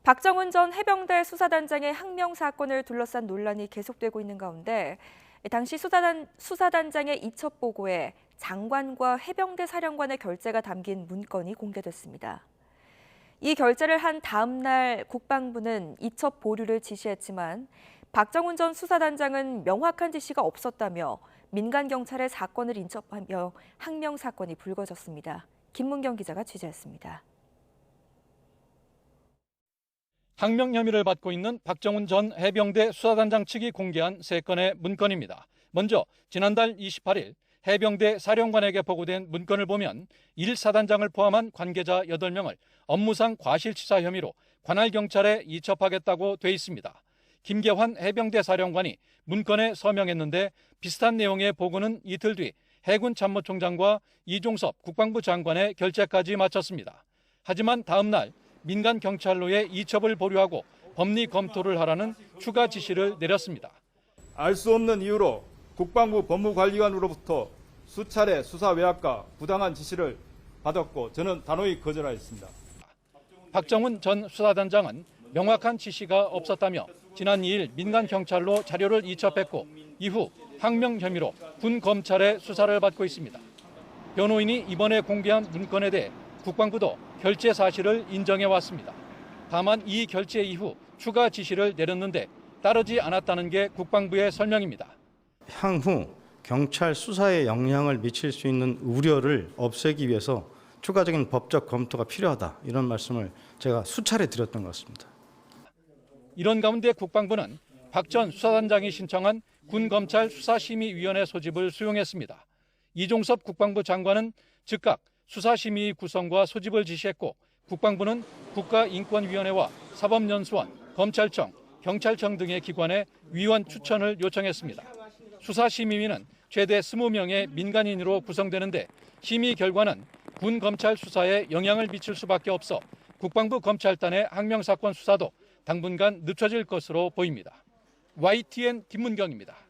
박정훈 전 해병대 수사단장의 항명 사건을 둘러싼 논란이 계속되고 있는 가운데 당시 수사단장의 이첩 보고에 장관과 해병대 사령관의 결재가 담긴 문건이 공개됐습니다. 이 결재를 한 다음 날 국방부는 이첩 보류를 지시했지만 박정훈 전 수사단장은 명확한 지시가 없었다며 민간 경찰에 사건을 인첩하며 항명 사건이 불거졌습니다. 김문경 기자가 취재했습니다. 항명 혐의를 받고 있는 박정훈 전 해병대 수사단장 측이 공개한 3건의 문건입니다. 먼저 지난달 28일 해병대 사령관에게 보고된 문건을 보면 1사단장을 포함한 관계자 8명을 업무상 과실치사 혐의로 관할 경찰에 이첩하겠다고 돼 있습니다. 김계환 해병대 사령관이 문건에 서명했는데 비슷한 내용의 보고는 이틀 뒤 해군 참모총장과 이종섭 국방부 장관의 결재까지 마쳤습니다. 하지만 다음 날 민간 경찰로의 이첩을 보류하고 법리 검토를 하라는 추가 지시를 내렸습니다. 알 수 없는 이유로 국방부 법무관리관으로부터 수차례 수사 외압과 부당한 지시를 받았고 저는 단호히 거절하였습니다. 박정훈 전 수사단장은 명확한 지시가 없었다며 지난 2일 민간 경찰로 자료를 이첩했고 이후 항명 혐의로 군 검찰의 수사를 받고 있습니다. 변호인이 이번에 공개한 문건에 대해 국방부도 결재 사실을 인정해 왔습니다. 다만 이 결재 이후 추가 지시를 내렸는데 따르지 않았다는 게 국방부의 설명입니다. 향후 경찰 수사에 영향을 미칠 수 있는 우려를 없애기 위해서 추가적인 법적 검토가 필요하다, 이런 말씀을 제가 수차례 드렸던 것 같습니다. 이런 가운데 국방부는 박 전 수사단장이 신청한 군검찰 수사심의위원회 소집을 수용했습니다. 이종섭 국방부 장관은 즉각 수사심의 구성과 소집을 지시했고 국방부는 국가인권위원회와 사법연수원, 검찰청, 경찰청 등의 기관에 위원 추천을 요청했습니다. 수사심의위는 최대 20명의 민간인으로 구성되는데 심의 결과는 군 검찰 수사에 영향을 미칠 수밖에 없어 국방부 검찰단의 항명 사건 수사도 당분간 늦춰질 것으로 보입니다. YTN 김문경입니다.